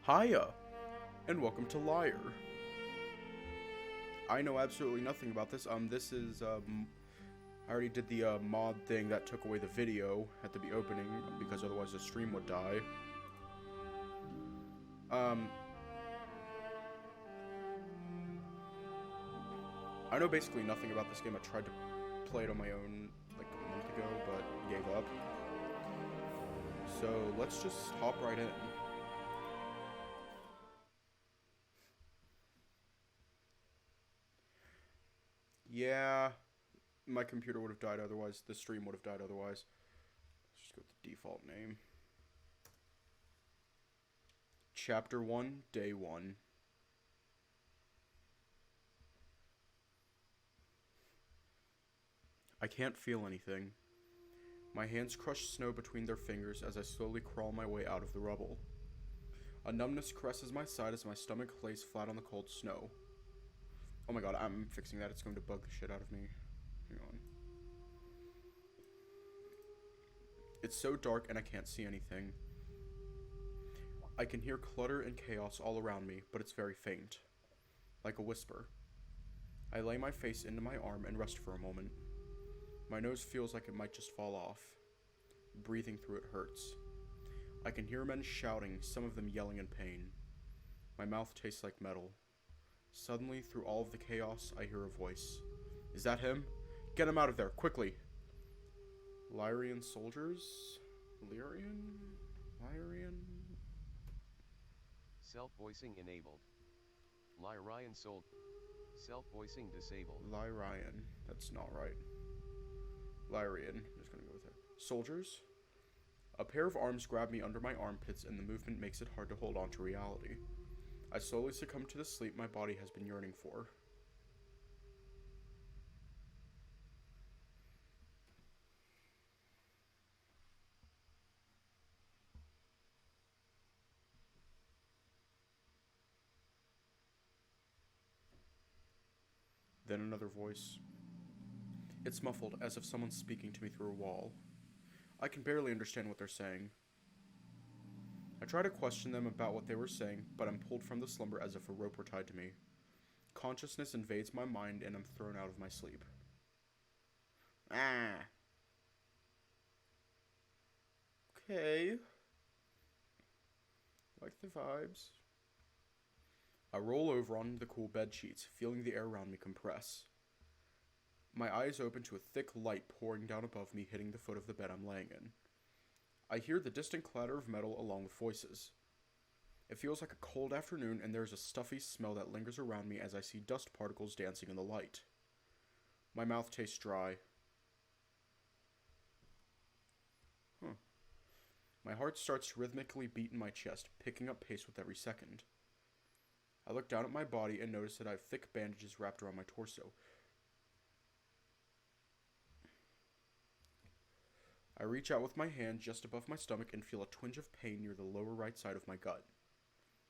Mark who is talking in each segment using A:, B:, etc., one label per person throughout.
A: Hiya, and welcome to Lyre. I know absolutely nothing about this. I already did the mod thing that took away the video at the opening because otherwise the stream would die. I know basically nothing about this game. I tried to play it on my own like a month ago, but gave up. So let's just hop right in. Yeah, my computer would have died otherwise. The stream would have died otherwise. Let's just go with the default name. Chapter 1, Day 1. I can't feel anything. My hands crush snow between their fingers as I slowly crawl my way out of the rubble. A numbness caresses my side as my stomach lays flat on the cold snow. Oh my god, I'm fixing that. It's going to bug the shit out of me. Hang on. It's so dark and I can't see anything. I can hear clutter and chaos all around me, but it's very faint. Like a whisper. I lay my face into my arm and rest for a moment. My nose feels like it might just fall off. Breathing through it hurts. I can hear men shouting, some of them yelling in pain. My mouth tastes like metal. Suddenly, through all of the chaos, I hear a voice. Is that him? Get him out of there, quickly! Lyrian soldiers? Lyrian? Lyrian?
B: Self-voicing enabled. Lyrian sold. Self-voicing disabled.
A: Lyrian. That's not right. Lyrian. I'm just gonna go with it. Soldiers? A pair of arms grab me under my armpits and the movement makes it hard to hold on to reality. I slowly succumb to the sleep my body has been yearning for. Then another voice. It's muffled, as if someone's speaking to me through a wall. I can barely understand what they're saying. I try to question them about what they were saying, but I'm pulled from the slumber as if a rope were tied to me. Consciousness invades my mind and I'm thrown out of my sleep. Ah. Okay. Like the vibes. I roll over on the cool bed sheets, feeling the air around me compress. My eyes open to a thick light pouring down above me, hitting the foot of the bed I'm laying in. I hear the distant clatter of metal along with voices. It feels like a cold afternoon and there is a stuffy smell that lingers around me as I see dust particles dancing in the light. My mouth tastes dry. My heart starts to rhythmically beat in my chest, picking up pace with every second. I look down at my body and notice that I have thick bandages wrapped around my torso. I reach out with my hand just above my stomach and feel a twinge of pain near the lower right side of my gut.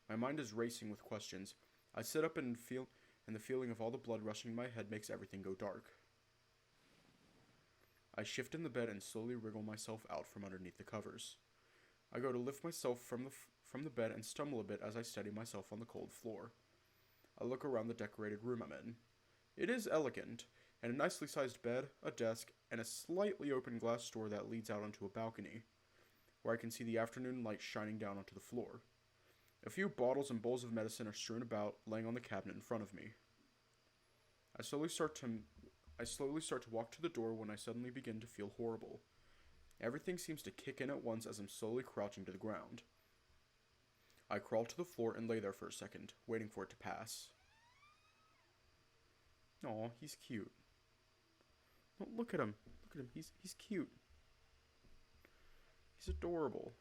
A: My mind is racing with questions. I sit up and the feeling of all the blood rushing in my head makes everything go dark. I shift in the bed and slowly wriggle myself out from underneath the covers. I go to lift myself from the bed and stumble a bit as I steady myself on the cold floor. I look around the decorated room I'm in. It is elegant, and a nicely sized bed, a desk, and a slightly open glass door that leads out onto a balcony, where I can see the afternoon light shining down onto the floor. A few bottles and bowls of medicine are strewn about, laying on the cabinet in front of me. I slowly start to walk to the door when I suddenly begin to feel horrible. Everything seems to kick in at once as I'm slowly crouching to the ground. I crawl to the floor and lay there for a second, waiting for it to pass. Aw, he's cute. Oh, look at him. Look at him. He's cute. He's adorable.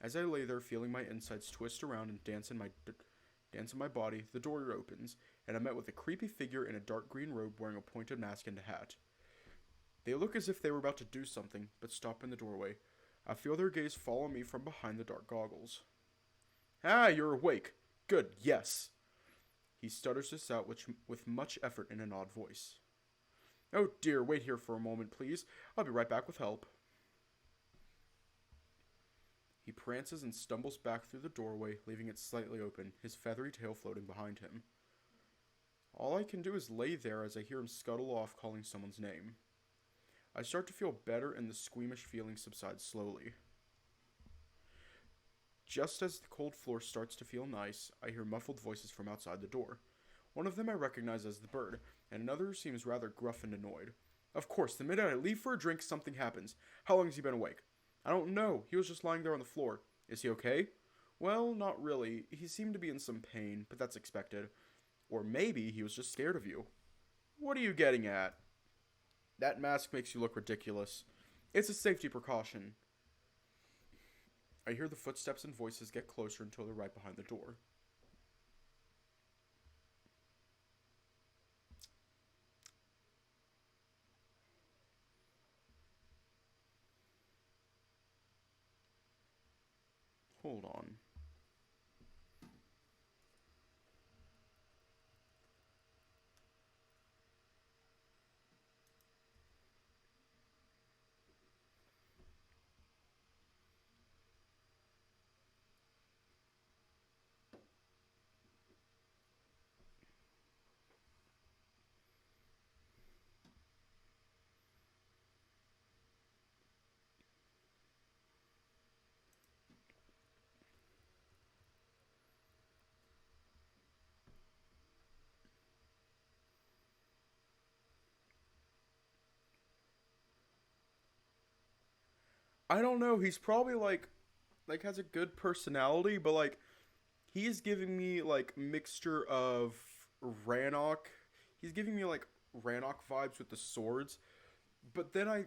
A: As I lay there feeling my insides twist around and dance in my body, the door opens, and I'm met with a creepy figure in a dark green robe wearing a pointed mask and a hat. They look as if they were about to do something, but stop in the doorway. I feel their gaze follow me from behind the dark goggles. Ah, you're awake. Good, yes. He stutters this out with much effort in an odd voice. Oh dear, wait here for a moment, please. I'll be right back with help. He prances and stumbles back through the doorway, leaving it slightly open, his feathery tail floating behind him. All I can do is lay there as I hear him scuttle off, calling someone's name. I start to feel better, and the squeamish feeling subsides slowly. Just as the cold floor starts to feel nice, I hear muffled voices from outside the door. One of them I recognize as the bird, and another who seems rather gruff and annoyed. Of course, the minute I leave for a drink, something happens. How long has he been awake? I don't know. He was just lying there on the floor. Is he okay? Well, not really. He seemed to be in some pain, but that's expected. Or maybe he was just scared of you. What are you getting at? That mask makes you look ridiculous. It's a safety precaution. I hear the footsteps and voices get closer until they're right behind the door. Hold on. I don't know. He's probably like has a good personality, but like he is giving me like mixture of Rannoch. He's giving me like Rannoch vibes with the swords. But then I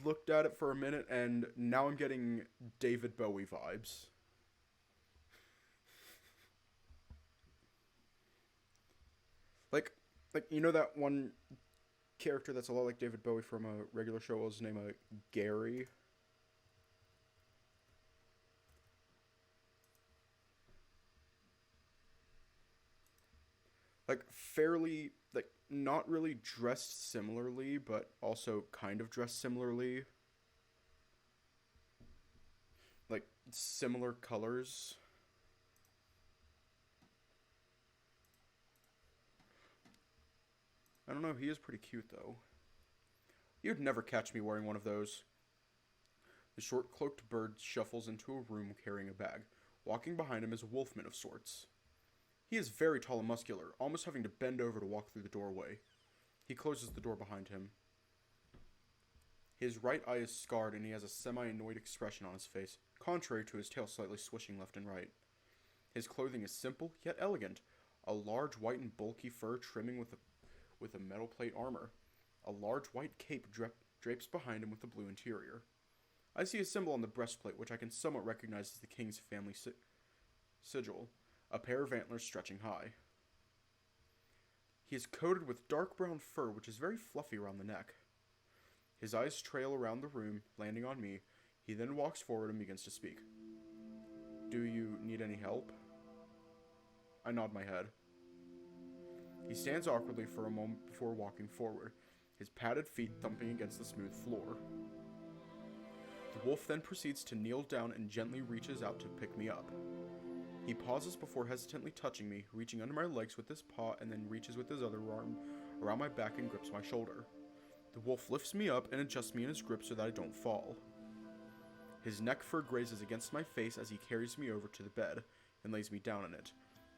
A: looked at it for a minute, and now I'm getting David Bowie vibes. Like, like you know that one character that's a lot like David Bowie from a regular show. What was his name? Gary. Like fairly, like not really dressed similarly, but also kind of dressed similarly. Like similar colors. I don't know. He is pretty cute though. You'd never catch me wearing one of those. The short cloaked bird shuffles into a room carrying a bag. Walking behind him is a wolfman of sorts. He is very tall and muscular, almost having to bend over to walk through the doorway. He closes the door behind him. His right eye is scarred, and he has a semi-annoyed expression on his face, contrary to his tail slightly swishing left and right. His clothing is simple, yet elegant. A large white and bulky fur trimming with a metal plate armor. A large white cape drapes behind him with a blue interior. I see a symbol on the breastplate, which I can somewhat recognize as the king's family sigil, a pair of antlers stretching high. He is coated with dark brown fur, which is very fluffy around the neck. His eyes trail around the room, landing on me. He then walks forward and begins to speak. Do you need any help? I nod my head. He stands awkwardly for a moment before walking forward, his padded feet thumping against the smooth floor. The wolf then proceeds to kneel down and gently reaches out to pick me up. He pauses before hesitantly touching me, reaching under my legs with his paw, and then reaches with his other arm around my back and grips my shoulder. The wolf lifts me up and adjusts me in his grip so that I don't fall. His neck fur grazes against my face as he carries me over to the bed and lays me down in it,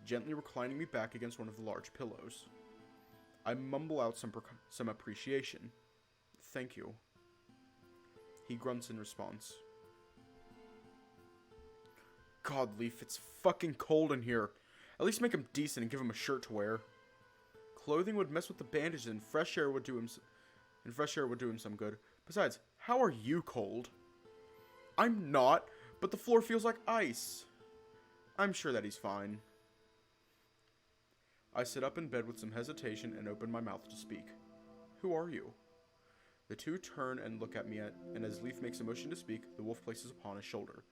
A: gently reclining me back against one of the large pillows. I mumble out some appreciation. Thank you. He grunts in response. God, Leaf, it's fucking cold in here. At least make him decent and give him a shirt to wear. Clothing would mess with the bandages, and fresh air would do him some good. Besides, how are you cold? I'm not, but the floor feels like ice. I'm sure that he's fine. I sit up in bed with some hesitation and open my mouth to speak. Who are you? The two turn and look at me, and as Leaf makes a motion to speak, the wolf places upon his shoulder.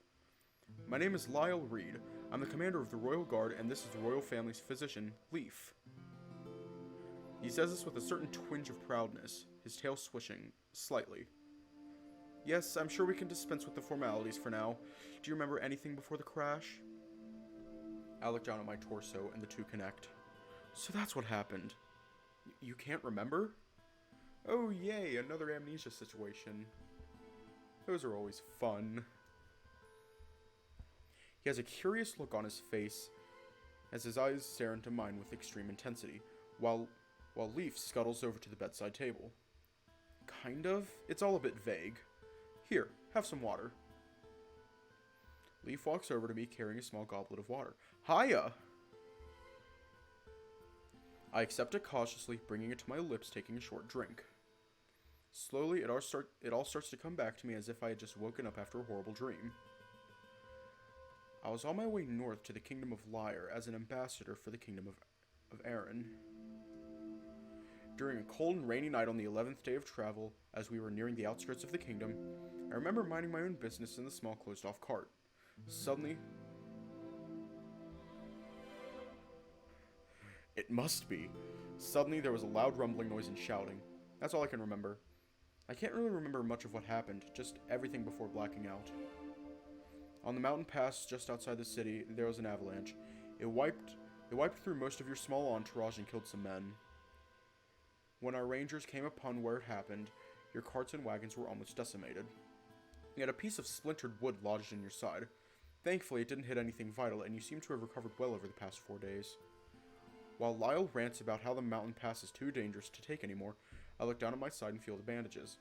A: My name is Lyre Reed. I'm the commander of the Royal Guard, and this is the royal family's physician, Leaf. He says this with a certain twinge of proudness, his tail swishing slightly. Yes, I'm sure we can dispense with the formalities for now. Do you remember anything before the crash? I look down at my torso and the two connect. So that's what happened. You can't remember? Oh yay, another amnesia situation. Those are always fun. He has a curious look on his face as his eyes stare into mine with extreme intensity, while Leaf scuttles over to the bedside table. Kind of. It's all a bit vague. Here, have some water. Leaf walks over to me carrying a small goblet of water. Hiya! I accept it cautiously, bringing it to my lips, taking a short drink. Slowly, it all starts to come back to me as if I had just woken up after a horrible dream. I was on my way north to the kingdom of Lyre as an ambassador for the kingdom of Aaron. During a cold and rainy night on the 11th day of travel, as we were nearing the outskirts of the kingdom, I remember minding my own business in the small closed-off cart. Suddenly... It must be. Suddenly, there was a loud rumbling noise and shouting. That's all I can remember. I can't really remember much of what happened, just everything before blacking out. On the mountain pass just outside the city, there was an avalanche. It wiped through most of your small entourage and killed some men. When our rangers came upon where it happened, your carts and wagons were almost decimated. You had a piece of splintered wood lodged in your side. Thankfully, it didn't hit anything vital, and you seem to have recovered well over the past 4 days. While Lyre rants about how the mountain pass is too dangerous to take anymore, I look down at my side and feel the bandages.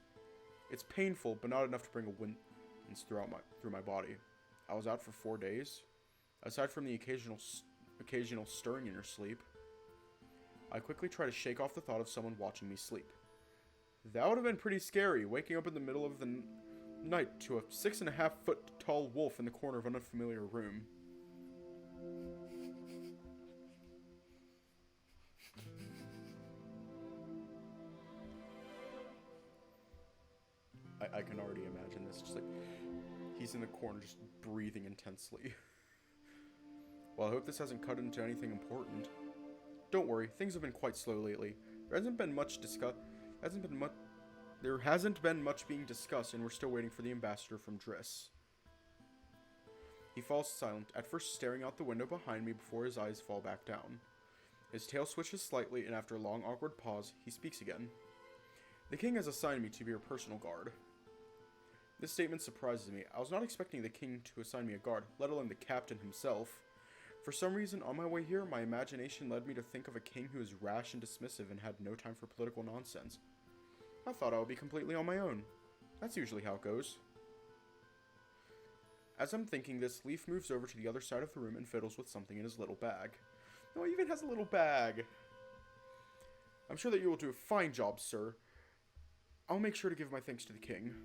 A: It's painful, but not enough to bring a wind through my body. I was out for 4 days. Aside from the occasional stirring in your sleep, I quickly try to shake off the thought of someone watching me sleep. That would have been pretty scary, waking up in the middle of the night to a 6.5-foot tall wolf in the corner of an unfamiliar room. I can already imagine this, just like, he's in the corner just breathing intensely. Well, I hope this hasn't cut into anything important. Don't worry, things have been quite slow lately. There hasn't been much being discussed, and we're still waiting for the ambassador from Driss. He falls silent, at first staring out the window behind me before his eyes fall back down. His tail switches slightly, and after a long awkward pause, he speaks again. The king has assigned me to be your personal guard. This statement surprises me. I was not expecting the king to assign me a guard, let alone the captain himself. For some reason, on my way here, my imagination led me to think of a king who is rash and dismissive and had no time for political nonsense. I thought I would be completely on my own. That's usually how it goes. As I'm thinking this, Leaf moves over to the other side of the room and fiddles with something in his little bag. No, he even has a little bag. I'm sure that you will do a fine job, sir. I'll make sure to give my thanks to the king.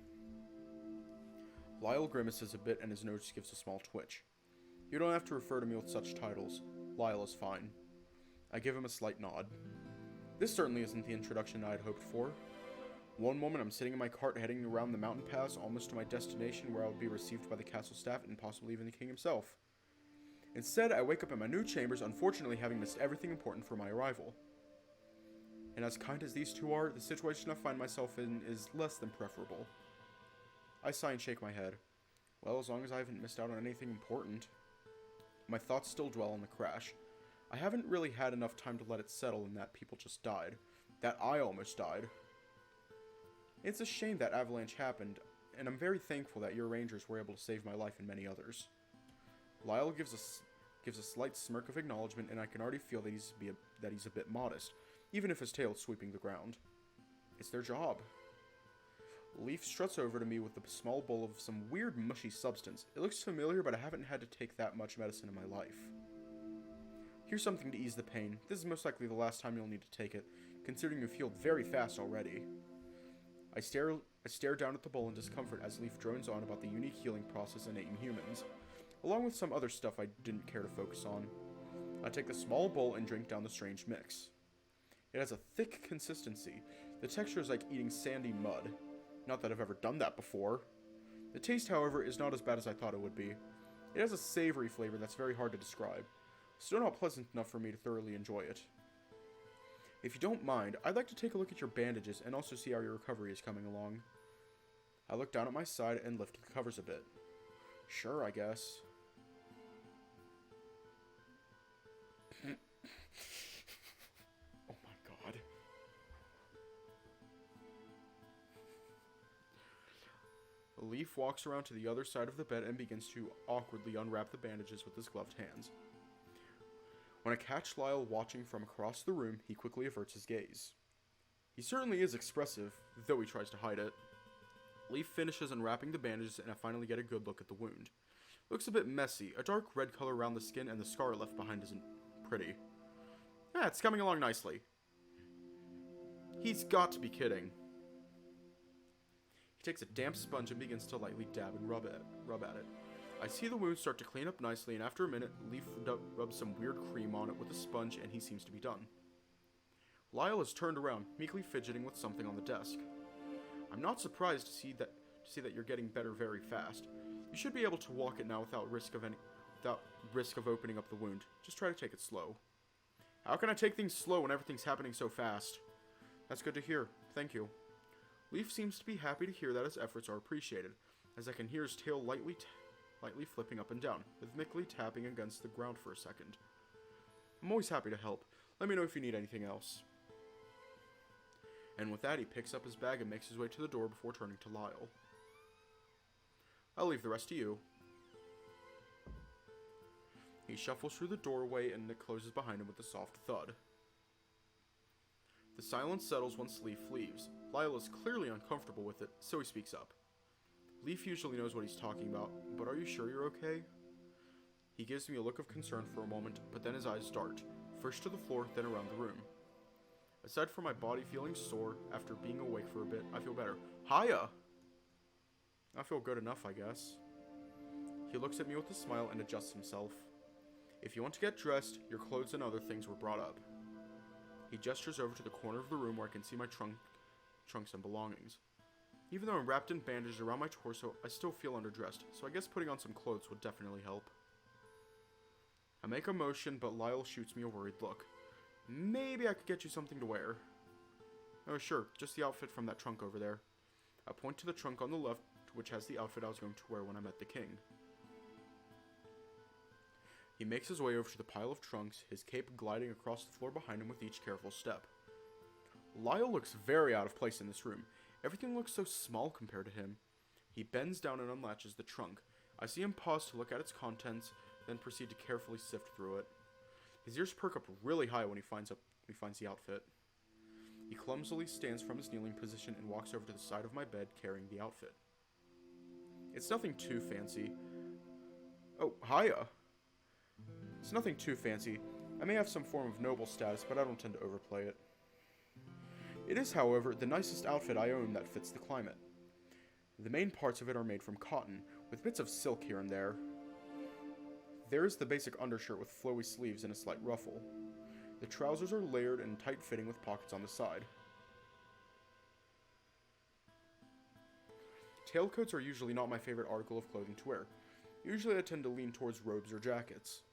A: Lyle grimaces a bit and his nose gives a small twitch. You don't have to refer to me with such titles. Lyle is fine. I give him a slight nod. This certainly isn't the introduction I had hoped for. One moment I'm sitting in my cart heading around the mountain pass almost to my destination where I would be received by the castle staff and possibly even the king himself. Instead, I wake up in my new chambers, unfortunately having missed everything important for my arrival. And as kind as these two are, the situation I find myself in is less than preferable. I sigh and shake my head. Well, as long as I haven't missed out on anything important. My thoughts still dwell on the crash. I haven't really had enough time to let it settle in that people just died. That I almost died. It's a shame that avalanche happened, and I'm very thankful that your rangers were able to save my life and many others. Lyle gives a slight smirk of acknowledgement, and I can already feel that he's a bit modest, even if his tail is sweeping the ground. It's their job. Leaf struts over to me with a small bowl of some weird mushy substance. It looks familiar, but I haven't had to take that much medicine in my life. Here's something to ease the pain. This is most likely the last time you'll need to take it, considering you've healed very fast already. I stare down at the bowl in discomfort as Leaf drones on about the unique healing process innate in humans, along with some other stuff I didn't care to focus on. I take the small bowl and drink down the strange mix. It has a thick consistency. The texture is like eating sandy mud. Not that I've ever done that before. The taste, however, is not as bad as I thought it would be. It has a savory flavor that's very hard to describe. Still not pleasant enough for me to thoroughly enjoy it. If you don't mind, I'd like to take a look at your bandages and also see how your recovery is coming along. I look down at my side and lift the covers a bit. Sure, I guess. Oh my god. Leaf walks around to the other side of the bed and begins to awkwardly unwrap the bandages with his gloved hands. When I catch Lyre watching from across the room, he quickly averts his gaze. He certainly is expressive, though he tries to hide it. Leaf finishes unwrapping the bandages and I finally get a good look at the wound. Looks a bit messy. A dark red color around the skin and the scar left behind isn't pretty. Yeah, it's coming along nicely. He's got to be kidding. He takes a damp sponge and begins to lightly dab and rub at it. I see the wound start to clean up nicely, and after a minute, Leaf rubs some weird cream on it with a sponge, and he seems to be done. Lyre is turned around, meekly fidgeting with something on the desk. I'm not surprised to see that you're getting better very fast. You should be able to walk it now without risk of opening up the wound. Just try to take it slow. How can I take things slow when everything's happening so fast? That's good to hear. Thank you. Leaf seems to be happy to hear that his efforts are appreciated, as I can hear his tail lightly flipping up and down, rhythmically tapping against the ground for a second. I'm always happy to help. Let me know if you need anything else. And with that, he picks up his bag and makes his way to the door before turning to Lyre. I'll leave the rest to you. He shuffles through the doorway and it closes behind him with a soft thud. The silence settles once Leaf leaves. Lyre is clearly uncomfortable with it, so he speaks up. Leaf usually knows what he's talking about, but are you sure you're okay? He gives me a look of concern for a moment, but then his eyes dart, first to the floor, then around the room. Aside from my body feeling sore, after being awake for a bit, I feel better. Hiya! I feel good enough, I guess. He looks at me with a smile and adjusts himself. If you want to get dressed, your clothes and other things were brought up. He gestures over to the corner of the room where I can see my trunks and belongings. Even though I'm wrapped in bandages around my torso, I still feel underdressed, so I guess putting on some clothes would definitely help. I make a motion, but Lyre shoots me a worried look. Maybe I could get you something to wear. Oh sure, just the outfit from that trunk over there. I point to the trunk on the left, which has the outfit I was going to wear when I met the king. He makes his way over to the pile of trunks, his cape gliding across the floor behind him with each careful step. Lyre looks very out of place in this room. Everything looks so small compared to him. He bends down and unlatches the trunk. I see him pause to look at its contents, then proceed to carefully sift through it. His ears perk up really high when he finds the outfit. He clumsily stands from his kneeling position and walks over to the side of my bed carrying the outfit. It's nothing too fancy. Oh, hiya! It's nothing too fancy. I may have some form of noble status, but I don't tend to overplay it. It is, however, the nicest outfit I own that fits the climate. The main parts of it are made from cotton, with bits of silk here and there. There is the basic undershirt with flowy sleeves and a slight ruffle. The trousers are layered and tight-fitting with pockets on the side. Tailcoats are usually not my favorite article of clothing to wear. Usually I tend to lean towards robes or jackets.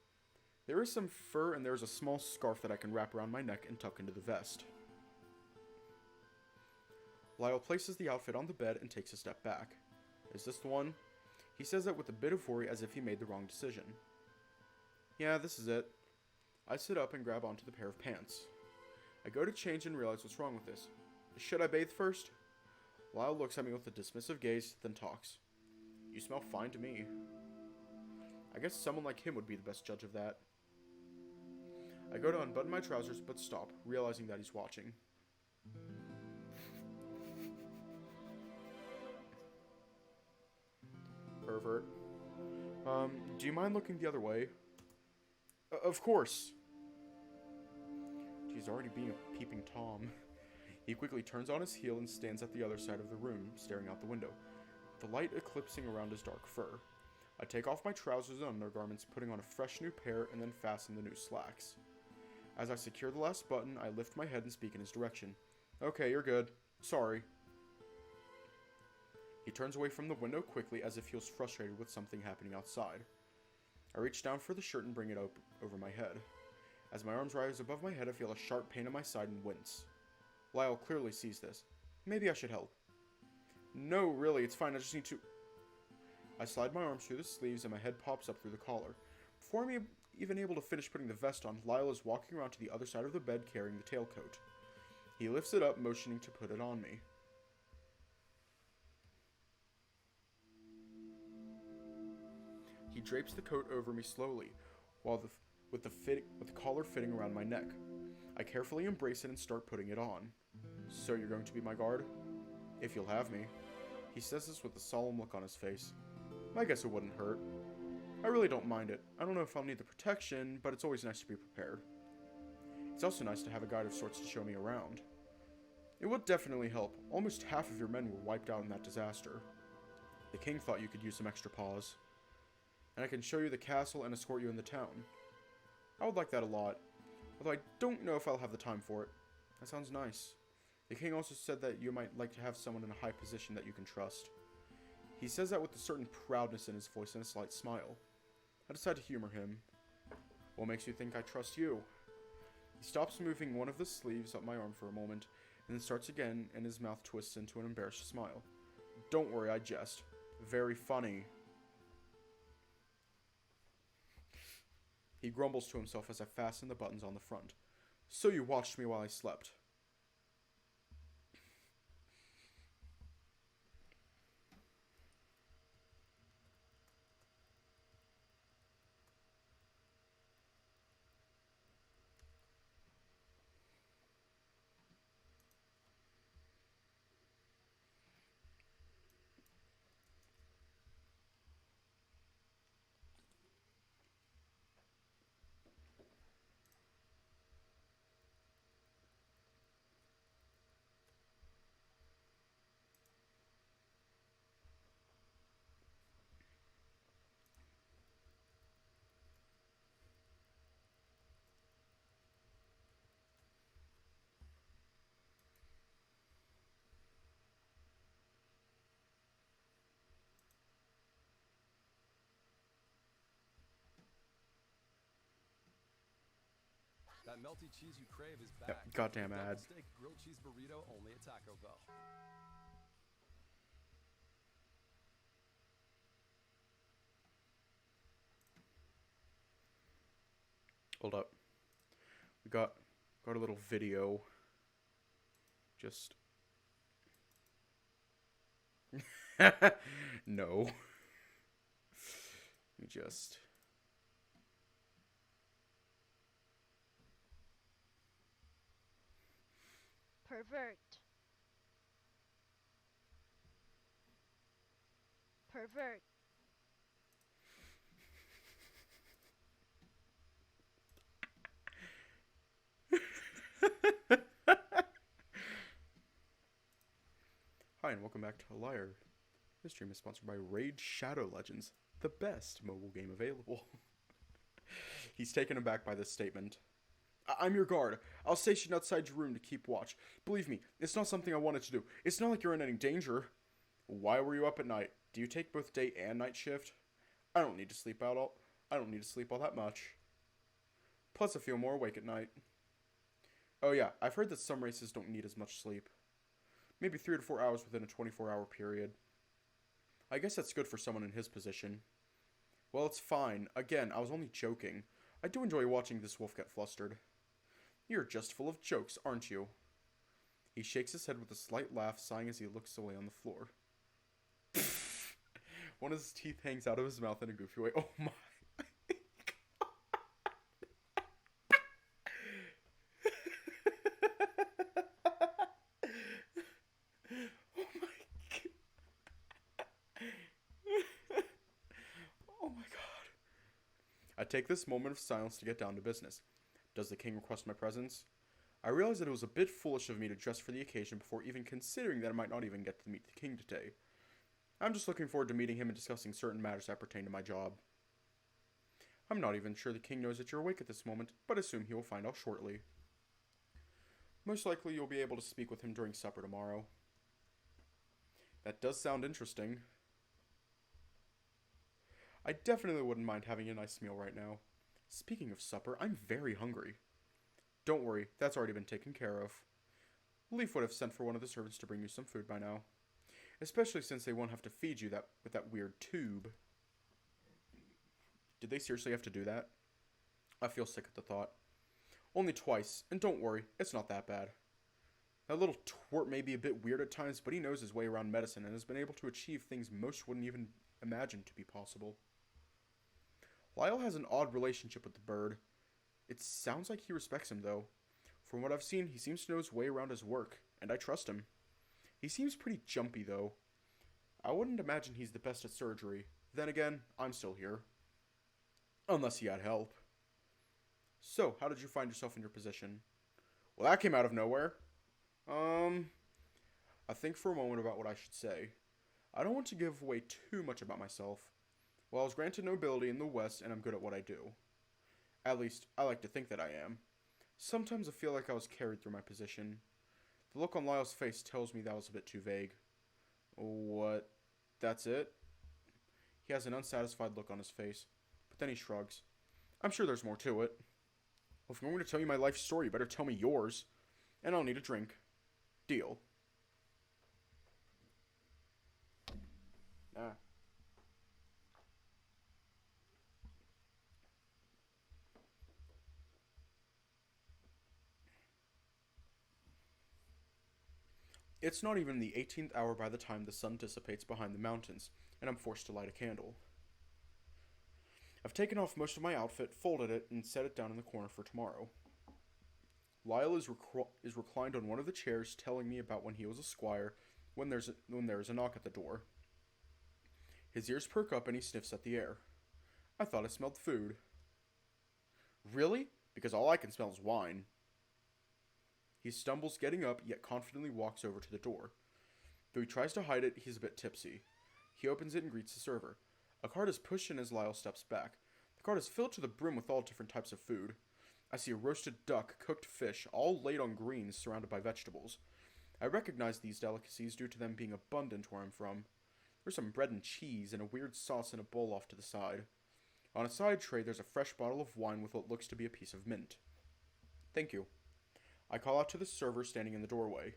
A: There is some fur and there is a small scarf that I can wrap around my neck and tuck into the vest. Lyre places the outfit on the bed and takes a step back. Is this the one? He says that with a bit of worry as if he made the wrong decision. Yeah, this is it. I sit up and grab onto the pair of pants. I go to change and realize what's wrong with this. Should I bathe first? Lyre looks at me with a dismissive gaze, then talks. You smell fine to me. I guess someone like him would be the best judge of that. I go to unbutton my trousers, but stop, realizing that he's watching. Pervert. Do you mind looking the other way? Of course. He's already being a peeping Tom. He quickly turns on his heel and stands at the other side of the room, staring out the window, the light eclipsing around his dark fur. I take off my trousers and undergarments, putting on a fresh new pair, and then fasten the new slacks. As I secure the last button, I lift my head and speak in his direction. Okay, you're good. Sorry. He turns away from the window quickly as if he feels frustrated with something happening outside. I reach down for the shirt and bring it up over my head. As my arms rise above my head, I feel a sharp pain in my side and wince. Lyre clearly sees this. Maybe I should help. No, really, it's fine. I just need to... I slide my arms through the sleeves and my head pops up through the collar. Before I'm even able to finish putting the vest on, Lyle is walking around to the other side of the bed carrying the tailcoat. He lifts it up, motioning to put it on me. He drapes the coat over me slowly, with the collar fitting around my neck. I carefully embrace it and start putting it on. So you're going to be my guard? If you'll have me. He says this with a solemn look on his face. I guess it wouldn't hurt. I really don't mind it. I don't know if I'll need the protection, but it's always nice to be prepared. It's also nice to have a guide of sorts to show me around. It would definitely help. Almost half of your men were wiped out in that disaster. The king thought you could use some extra paws. And I can show you the castle and escort you in the town. I would like that a lot, although I don't know if I'll have the time for it. That sounds nice. The king also said that you might like to have someone in a high position that you can trust. He says that with a certain proudness in his voice and a slight smile. I decide to humor him. What makes you think I trust you? He stops moving one of the sleeves up my arm for a moment, and then starts again, and his mouth twists into an embarrassed smile. Don't worry, I jest. Very funny. He grumbles to himself as I fasten the buttons on the front. So you watched me while I slept.
C: That melty cheese you crave is back.
A: Yep, goddamn ad.
C: Double steak grilled cheese burrito only at Taco Bell.
A: Hold up. We got a little video. Just... No. We just...
D: Pervert. Pervert.
A: Hi, and welcome back to Lyre. This stream is sponsored by Raid Shadow Legends, the best mobile game available. He's taken aback by this statement. I'm your guard. I'll station outside your room to keep watch. Believe me, it's not something I wanted to do. It's not like you're in any danger. Why were you up at night? Do you take both day and night shift? I don't need to sleep all that much. Plus, I feel more awake at night. Oh yeah, I've heard that some races don't need as much sleep. Maybe 3 to 4 hours within a 24-hour period. I guess that's good for someone in his position. Well, it's fine. Again, I was only joking. I do enjoy watching this wolf get flustered. You're just full of jokes, aren't you? He shakes his head with a slight laugh, sighing as he looks away on the floor. One of his teeth hangs out of his mouth in a goofy way. Oh my. Oh my. Oh my god. I take this moment of silence to get down to business. Does the king request my presence? I realize that it was a bit foolish of me to dress for the occasion before even considering that I might not even get to meet the king today. I'm just looking forward to meeting him and discussing certain matters that pertain to my job. I'm not even sure the king knows that you're awake at this moment, but assume he will find out shortly. Most likely you'll be able to speak with him during supper tomorrow. That does sound interesting. I definitely wouldn't mind having a nice meal right now. Speaking of supper, I'm very hungry. Don't worry, that's already been taken care of. Leaf would have sent for one of the servants to bring you some food by now. especially since they won't have to feed you that with that weird tube. Did they seriously have to do that? I feel sick at the thought. Only twice, and don't worry, it's not that bad. That little twerp may be a bit weird at times, but he knows his way around medicine and has been able to achieve things most wouldn't even imagine to be possible. Lyre has an odd relationship with the bird. It sounds like he respects him, though. From what I've seen, he seems to know his way around his work, and I trust him. He seems pretty jumpy, though. I wouldn't imagine he's the best at surgery. Then again, I'm still here. Unless he had help. So, how did you find yourself in your position? Well, that came out of nowhere. I think for a moment about what I should say. I don't want to give away too much about myself. Well, I was granted nobility in the West, and I'm good at what I do. At least, I like to think that I am. Sometimes I feel like I was carried through my position. The look on Lyle's face tells me that was a bit too vague. What? That's it? He has an unsatisfied look on his face, but then he shrugs. I'm sure there's more to it. Well, if you're going to tell me my life story, you better tell me yours. And I'll need a drink. Deal. Ah. It's not even the 18th hour by the time the sun dissipates behind the mountains, and I'm forced to light a candle. I've taken off most of my outfit, folded it, and set it down in the corner for tomorrow. Lyre is reclined on one of the chairs, telling me about when he was a squire, when there is a knock at the door. His ears perk up and he sniffs at the air. I thought I smelled food. Really? Because all I can smell is wine. He stumbles getting up, yet confidently walks over to the door. Though he tries to hide it, he's a bit tipsy. He opens it and greets the server. A cart is pushed in as Lyre steps back. The cart is filled to the brim with all different types of food. I see a roasted duck, cooked fish, all laid on greens surrounded by vegetables. I recognize these delicacies due to them being abundant where I'm from. There's some bread and cheese and a weird sauce in a bowl off to the side. On a side tray, there's a fresh bottle of wine with what looks to be a piece of mint. Thank you. I call out to the server standing in the doorway.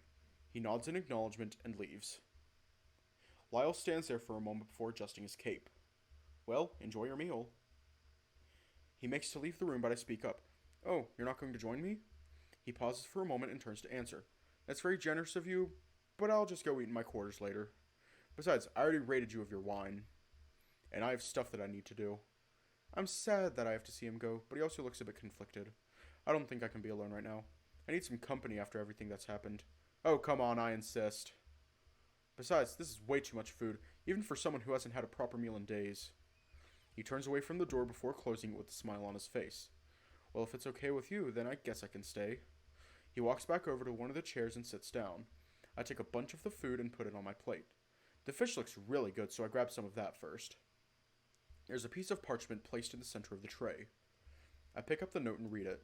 A: He nods in acknowledgement and leaves. Lyre stands there for a moment before adjusting his cape. Well, enjoy your meal. He makes to leave the room, but I speak up. Oh, you're not going to join me? He pauses for a moment and turns to answer. That's very generous of you, but I'll just go eat in my quarters later. Besides, I already rated you of your wine. And I have stuff that I need to do. I'm sad that I have to see him go, but he also looks a bit conflicted. I don't think I can be alone right now. I need some company after everything that's happened. Oh, come on, I insist. Besides, this is way too much food, even for someone who hasn't had a proper meal in days. He turns away from the door before closing it with a smile on his face. Well, if it's okay with you, then I guess I can stay. He walks back over to one of the chairs and sits down. I take a bunch of the food and put it on my plate. The fish looks really good, so I grab some of that first. There's a piece of parchment placed in the center of the tray. I pick up the note and read it.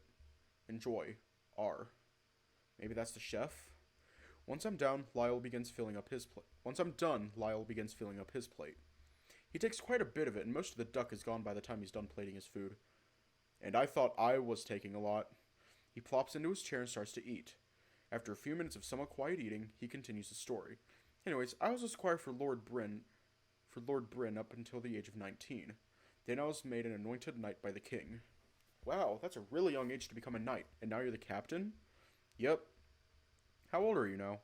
A: Enjoy. R. Maybe that's the chef? Once I'm done, Lyre begins filling up his plate. He takes quite a bit of it, and most of the duck is gone by the time he's done plating his food. And I thought I was taking a lot. He plops into his chair and starts to eat. After a few minutes of somewhat quiet eating, he continues the story. Anyways, I was a squire for Lord Bryn up until the age of 19. Then I was made an anointed knight by the king. Wow, that's a really young age to become a knight, and now you're the captain? Yep. How old are you now?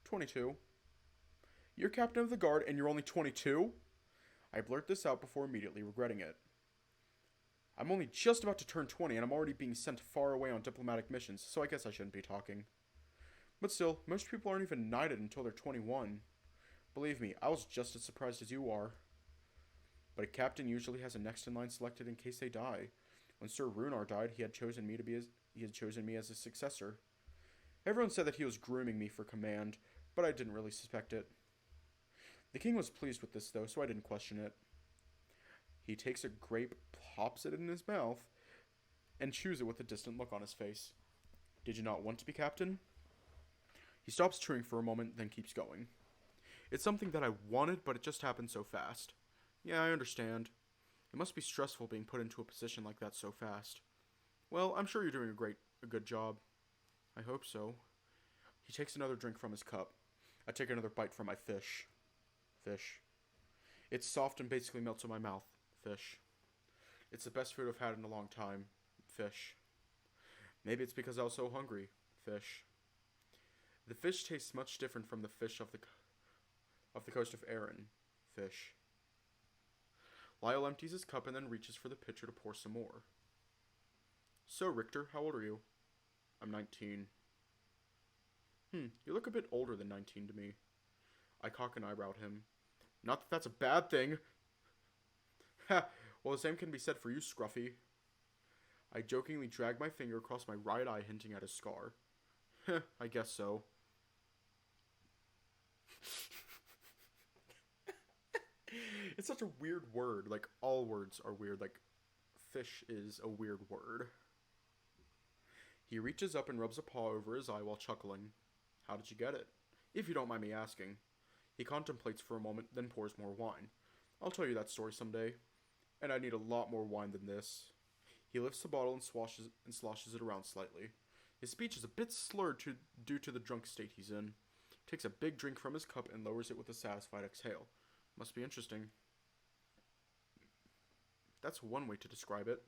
A: 22. You're captain of the guard, and you're only 22? I blurt this out before immediately regretting it. I'm only just about to turn 20, and I'm already being sent far away on diplomatic missions, so I guess I shouldn't be talking. But still, most people aren't even knighted until they're 21. Believe me, I was just as surprised as you are. But a captain usually has a next-in-line selected in case they die. When Sir Runar died, he had chosen me as his successor. Everyone said that he was grooming me for command, but I didn't really suspect it. The king was pleased with this, though, so I didn't question it. He takes a grape, pops it in his mouth, and chews it with a distant look on his face. Did you not want to be captain? He stops chewing for a moment, then keeps going. It's something that I wanted, but it just happened so fast. Yeah, I understand. It must be stressful being put into a position like that so fast. Well, I'm sure you're doing a good job. I hope so. He takes another drink from his cup. I take another bite from my fish. Fish. It's soft and basically melts in my mouth. Fish. It's the best food I've had in a long time. Fish. Maybe it's because I was so hungry. Fish. The fish tastes much different from the fish of the coast of Erin. Fish. Lyle empties his cup and then reaches for the pitcher to pour some more. So, Richter, how old are you? I'm 19. You look a bit older than 19 to me. I cock an eyebrow at him. Not that that's a bad thing. Ha! Well, the same can be said for you, Scruffy. I jokingly drag my finger across my right eye, hinting at a scar. Heh, I guess so. It's such a weird word. Like, all words are weird. Like, fish is a weird word. He reaches up and rubs a paw over his eye while chuckling. How did you get it? If you don't mind me asking. He contemplates for a moment, then pours more wine. I'll tell you that story someday. And I need a lot more wine than this. He lifts the bottle and sloshes it around slightly. His speech is a bit slurred due to the drunk state he's in. Takes a big drink from his cup and lowers it with a satisfied exhale. Must be interesting. That's one way to describe it.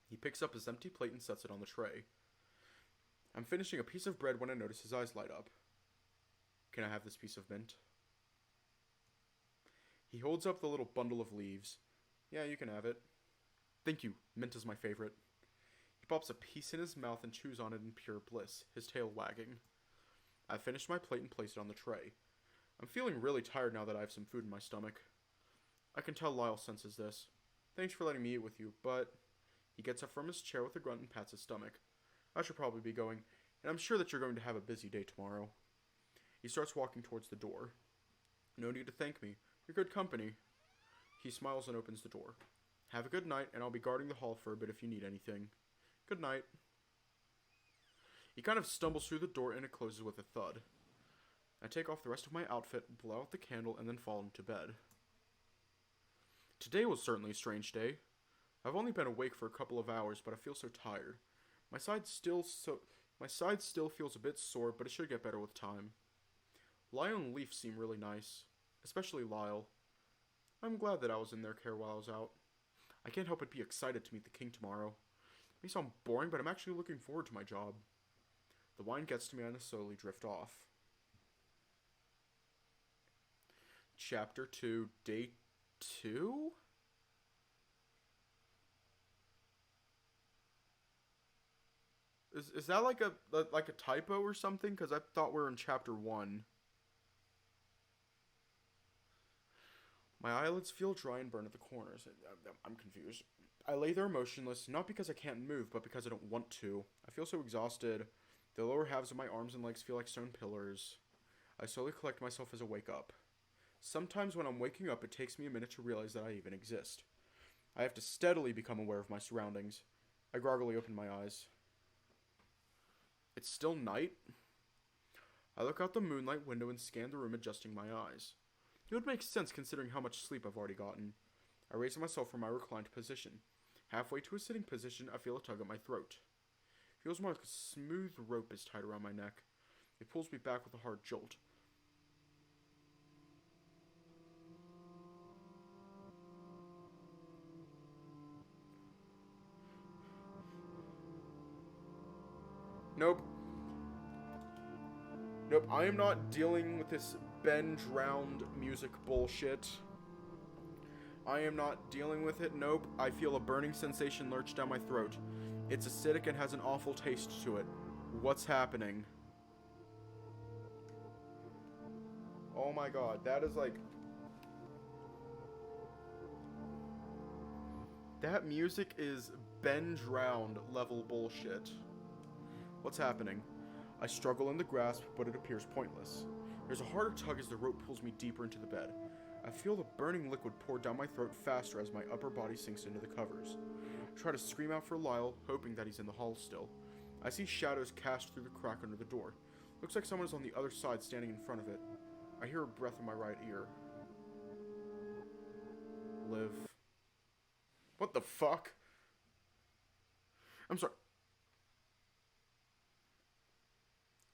A: He picks up his empty plate and sets it on the tray. I'm finishing a piece of bread when I notice his eyes light up. Can I have this piece of mint? He holds up the little bundle of leaves. Yeah, you can have it. Thank you. Mint is my favorite. He pops a piece in his mouth and chews on it in pure bliss, his tail wagging. I finished my plate and placed it on the tray. I'm feeling really tired now that I have some food in my stomach. I can tell Lyle senses this. Thanks for letting me eat with you, but... He gets up from his chair with a grunt and pats his stomach. I should probably be going, and I'm sure that you're going to have a busy day tomorrow. He starts walking towards the door. No need to thank me. You're good company. He smiles and opens the door. Have a good night, and I'll be guarding the hall for a bit if you need anything. Good night. He kind of stumbles through the door and it closes with a thud. I take off the rest of my outfit, blow out the candle, and then fall into bed. Today was certainly a strange day. I've only been awake for a couple of hours, but I feel so tired. My side still feels a bit sore, but it should get better with time. Lyle and Leaf seem really nice, especially Lyle. I'm glad that I was in their care while I was out. I can't help but be excited to meet the king tomorrow. It may sound boring, but I'm actually looking forward to my job. The wine gets to me and I slowly drift off. Chapter 2, Day 2? Is that like a typo or something? Because I thought we were in Chapter 1. My eyelids feel dry and burn at the corners. I'm confused. I lay there motionless, not because I can't move, but because I don't want to. I feel so exhausted. The lower halves of my arms and legs feel like stone pillars. I slowly collect myself as I wake up. Sometimes when I'm waking up, it takes me a minute to realize that I even exist. I have to steadily become aware of my surroundings. I groggily open my eyes. It's still night. I look out the moonlight window and scan the room, adjusting my eyes. It would make sense considering how much sleep I've already gotten. I raise myself from my reclined position. Halfway to a sitting position, I feel a tug at my throat. It feels more like a smooth rope is tied around my neck. It pulls me back with a hard jolt. Nope. Nope, I am not dealing with this bend-round music bullshit. I am not dealing with it. Nope, I feel a burning sensation lurch down my throat. It's acidic and has an awful taste to it. What's happening? Oh my god, that is like... That music is bend-round level bullshit. What's happening? I struggle in the grasp, but it appears pointless. There's a harder tug as the rope pulls me deeper into the bed. I feel the burning liquid pour down my throat faster as my upper body sinks into the covers. I try to scream out for Lyle, hoping that he's in the hall still. I see shadows cast through the crack under the door. Looks like someone is on the other side standing in front of it. I hear a breath in my right ear. Liv. What the fuck? I'm sorry.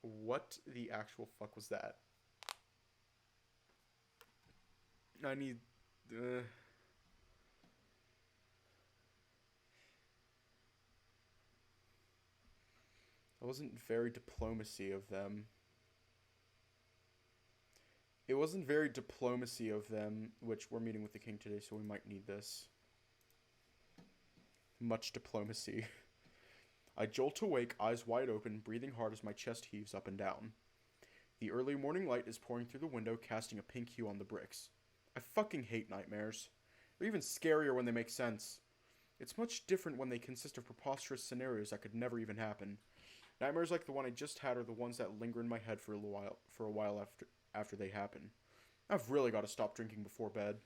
A: What the actual fuck was that? I need... It wasn't very diplomacy of them. It wasn't very diplomacy of them, which we're meeting with the king today, so we might need this. Much diplomacy. I jolt awake, eyes wide open, breathing hard as my chest heaves up and down. The early morning light is pouring through the window, casting a pink hue on the bricks. I fucking hate nightmares. They're even scarier when they make sense. It's much different when they consist of preposterous scenarios that could never even happen. Nightmares like the one I just had are the ones that linger in my head for a while after they happen. I've really got to stop drinking before bed.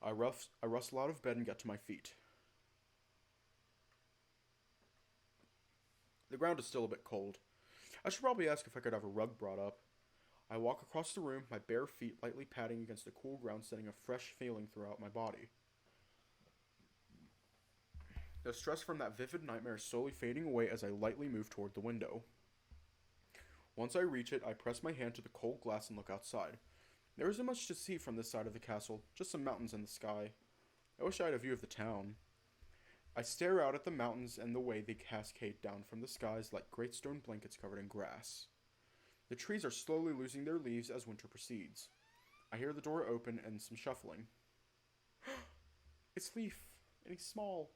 A: I rustle out of bed and get to my feet. The ground is still a bit cold. I should probably ask if I could have a rug brought up. I walk across the room, my bare feet lightly patting against the cool ground, sending a fresh feeling throughout my body. The stress from that vivid nightmare is slowly fading away as I lightly move toward the window. Once I reach it, I press my hand to the cold glass and look outside. There isn't much to see from this side of the castle, just some mountains in the sky. I wish I had a view of the town. I stare out at the mountains and the way they cascade down from the skies like great stone blankets covered in grass. The trees are slowly losing their leaves as winter proceeds. I hear the door open and some shuffling. It's Leaf, and he's small.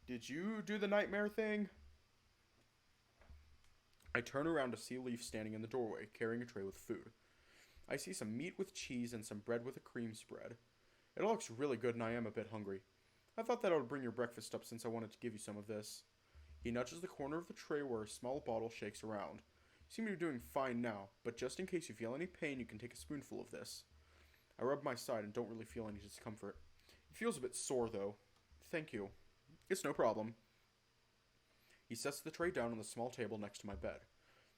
A: Did you do the nightmare thing? I turn around to see Leaf standing in the doorway, carrying a tray with food. I see some meat with cheese and some bread with a cream spread. It all looks really good and I am a bit hungry. I thought that I would bring your breakfast up since I wanted to give you some of this. He nudges the corner of the tray where a small bottle shakes around. You seem to be doing fine now, but just in case you feel any pain, you can take a spoonful of this. I rub my side and don't really feel any discomfort. It feels a bit sore though. Thank you. It's no problem. He sets the tray down on the small table next to my bed.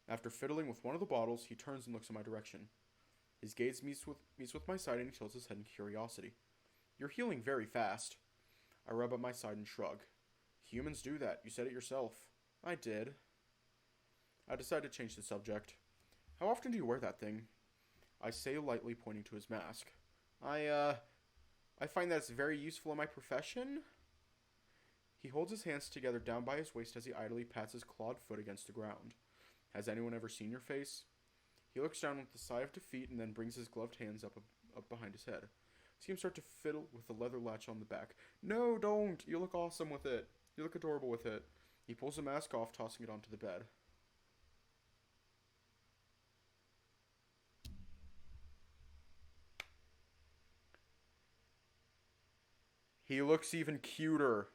A: After fiddling with one of the bottles, he turns and looks in my direction. His gaze meets with my side and he tilts his head in curiosity. You're healing very fast. I rub at my side and shrug. Humans do that. You said it yourself. I did. I decide to change the subject. How often do you wear that thing? I say lightly, pointing to his mask. I find that it's very useful in my profession. He holds his hands together down by his waist as he idly pats his clawed foot against the ground. Has anyone ever seen your face? He looks down with a sigh of defeat and then brings his gloved hands up behind his head. See him start to fiddle with the leather latch on the back. No, don't! You look awesome with it. You look adorable with it. He pulls the mask off, tossing it onto the bed. He looks even cuter.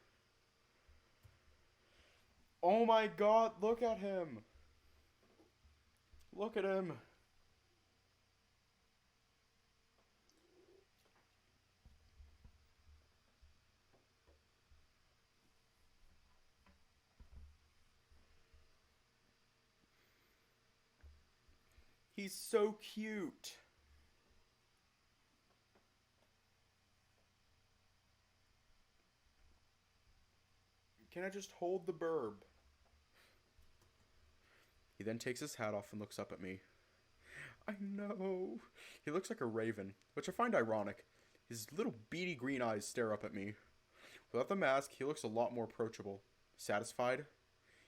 A: Oh my god, look at him. Look at him. He's so cute. Can I just hold the burb? He then takes his hat off and looks up at me. I know. He looks like a raven, which I find ironic. His little beady green eyes stare up at me. Without the mask, he looks a lot more approachable. Satisfied?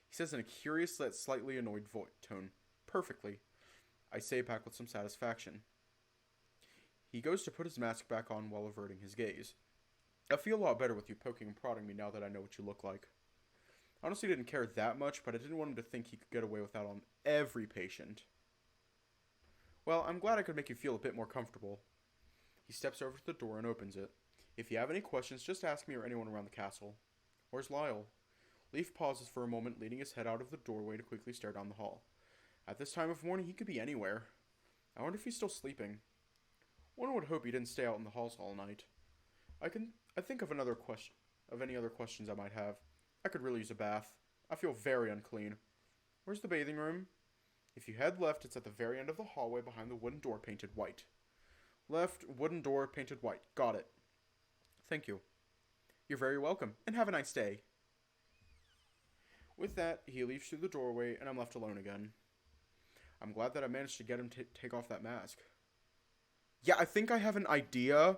A: He says in a curious yet slightly annoyed tone. Perfectly. I say back with some satisfaction. He goes to put his mask back on while averting his gaze. I feel a lot better with you poking and prodding me now that I know what you look like. I honestly didn't care that much, but I didn't want him to think he could get away with that on every patient. Well, I'm glad I could make you feel a bit more comfortable. He steps over to the door and opens it. If you have any questions, just ask me or anyone around the castle. Where's Lyre? Leaf pauses for a moment, leaning his head out of the doorway to quickly stare down the hall. At this time of morning, he could be anywhere. I wonder if he's still sleeping. One would hope he didn't stay out in the halls all night. I think of any other questions I might have. I could really use a bath. I feel very unclean. Where's the bathing room? If you head left, it's at the very end of the hallway behind the wooden door painted white. Left, wooden door painted white. Got it. Thank you. You're very welcome, and have a nice day. With that, he leaves through the doorway, and I'm left alone again. I'm glad that I managed to get him to take off that mask. Yeah, I think I have an idea.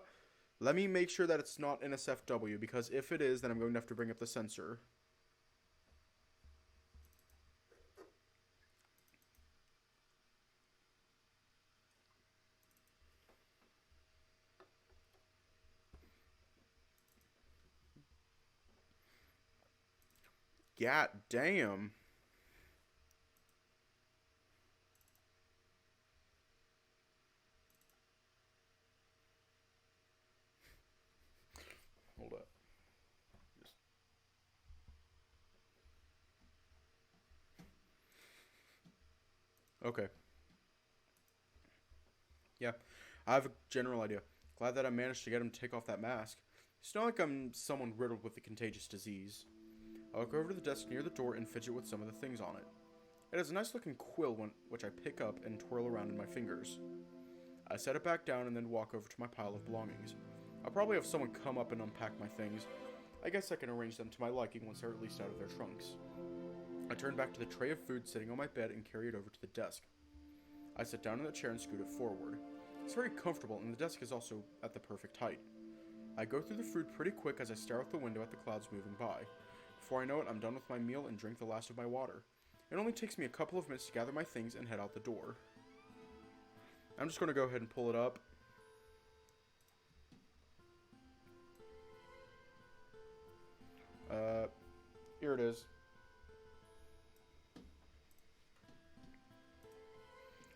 A: Let me make sure that it's not NSFW, because if it is, then I'm going to have to bring up the sensor. God damn. Hold up. Okay. Yeah, I have a general idea. Glad that I managed to get him to take off that mask. It's not like I'm someone riddled with a contagious disease. I look over to the desk near the door and fidget with some of the things on it. It has a nice looking quill, which I pick up and twirl around in my fingers. I set it back down and then walk over to my pile of belongings. I'll probably have someone come up and unpack my things. I guess I can arrange them to my liking once they're released out of their trunks. I turn back to the tray of food sitting on my bed and carry it over to the desk. I sit down in the chair and scoot it forward. It's very comfortable, and the desk is also at the perfect height. I go through the food pretty quick as I stare out the window at the clouds moving by. Before I know it, I'm done with my meal and drink the last of my water. It only takes me a couple of minutes to gather my things and head out the door. I'm just going to go ahead and pull it up. Here it is.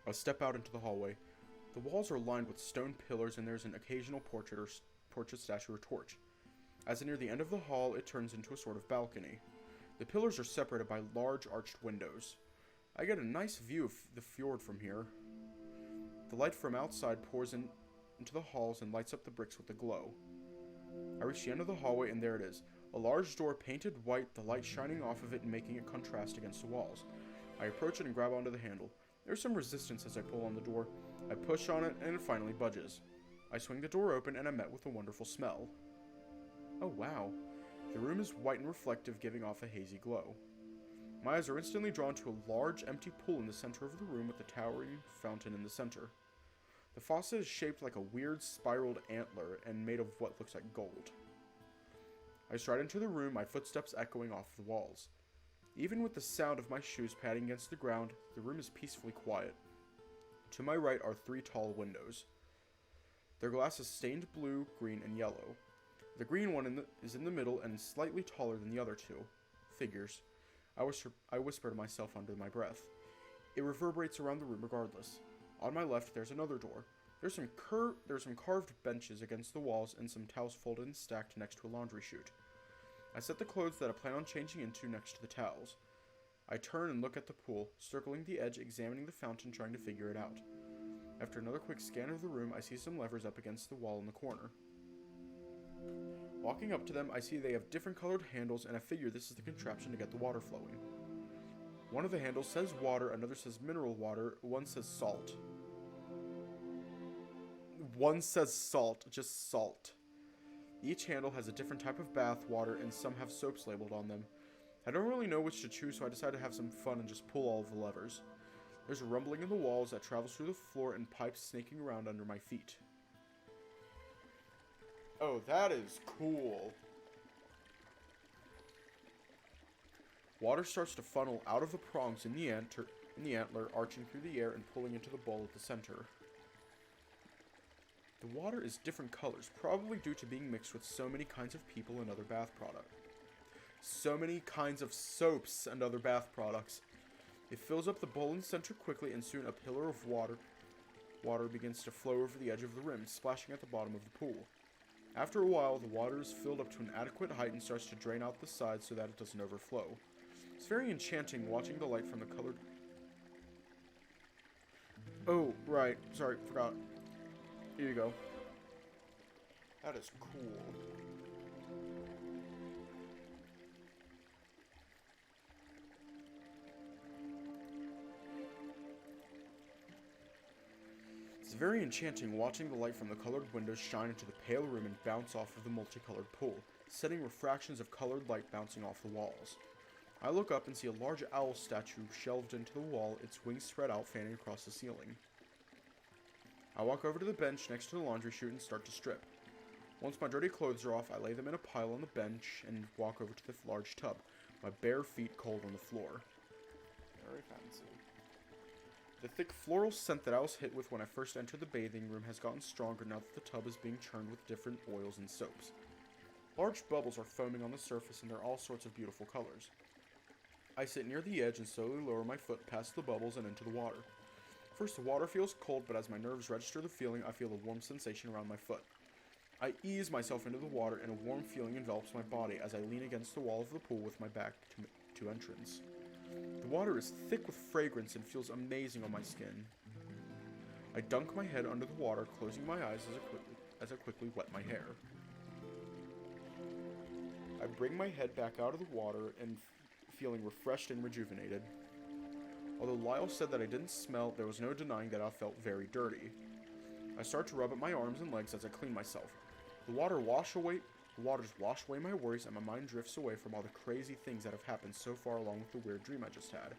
A: I step out into the hallway. The walls are lined with stone pillars and there's an occasional portrait statue or torch. As I near the end of the hall, it turns into a sort of balcony. The pillars are separated by large arched windows. I get a nice view of the fjord from here. The light from outside pours into the halls and lights up the bricks with a glow. I reach the end of the hallway and there it is. A large door painted white, the light shining off of it and making it contrast against the walls. I approach it and grab onto the handle. There's some resistance as I pull on the door. I push on it and it finally budges. I swing the door open and I'm met with a wonderful smell. Oh wow. The room is white and reflective, giving off a hazy glow. My eyes are instantly drawn to a large empty pool in the center of the room with a towering fountain in the center. The faucet is shaped like a weird spiraled antler and made of what looks like gold. I stride into the room, my footsteps echoing off the walls. Even with the sound of my shoes padding against the ground, the room is peacefully quiet. To my right are 3 tall windows. Their glass is stained blue, green, and yellow. The green one is in the middle and slightly taller than the other 2. Figures. I whisper to myself under my breath. It reverberates around the room regardless. On my left, there's another door. There's some carved benches against the walls and some towels folded and stacked next to a laundry chute. I set the clothes that I plan on changing into next to the towels. I turn and look at the pool, circling the edge, examining the fountain, trying to figure it out. After another quick scan of the room, I see some levers up against the wall in the corner. Walking up to them, I see they have different colored handles, and I figure this is the contraption to get the water flowing. One of the handles says water, another says mineral water, one says salt. One says salt, just salt. Each handle has a different type of bath water, and some have soaps labeled on them. I don't really know which to choose, so I decide to have some fun and just pull all of the levers. There's a rumbling in the walls that travels through the floor and pipes snaking around under my feet. Oh, that is cool. Water starts to funnel out of the prongs in the antler, arching through the air and pulling into the bowl at the center. The water is different colors, probably due to being mixed with so many kinds of people and other bath products. So many kinds of soaps and other bath products. It fills up the bowl in the center quickly, and soon a pillar of water begins to flow over the edge of the rim, splashing at the bottom of the pool. After a while, the water is filled up to an adequate height and starts to drain out the sides so that it doesn't overflow. It's very enchanting watching the light from the colored... Oh, right. Sorry, forgot. Here you go. That is cool. It's very enchanting watching the light from the colored windows shine into the pale room and bounce off of the multicolored pool, setting refractions of colored light bouncing off the walls. I look up and see a large owl statue shelved into the wall, its wings spread out, fanning across the ceiling. I walk over to the bench next to the laundry chute and start to strip. Once my dirty clothes are off, I lay them in a pile on the bench and walk over to the large tub, my bare feet cold on the floor. Very fancy. The thick floral scent that I was hit with when I first entered the bathing room has gotten stronger now that the tub is being churned with different oils and soaps. Large bubbles are foaming on the surface and they're all sorts of beautiful colors. I sit near the edge and slowly lower my foot past the bubbles and into the water. First, the water feels cold, but as my nerves register the feeling, I feel a warm sensation around my foot. I ease myself into the water and a warm feeling envelops my body as I lean against the wall of the pool with my back to entrance. The water is thick with fragrance and feels amazing on my skin. I dunk my head under the water, closing my eyes as I quickly wet my hair. I bring my head back out of the water and feeling refreshed and rejuvenated. Although Lyre said that I didn't smell, there was no denying that I felt very dirty. I start to rub at my arms and legs as I clean myself. The waters wash away my worries and my mind drifts away from all the crazy things that have happened so far along with the weird dream I just had.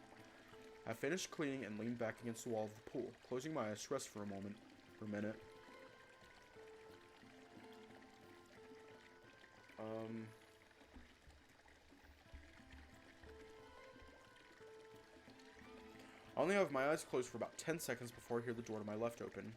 A: I finished cleaning and leaned back against the wall of the pool, closing my eyes to rest for a minute. I only have my eyes closed for about 10 seconds before I hear the door to my left open.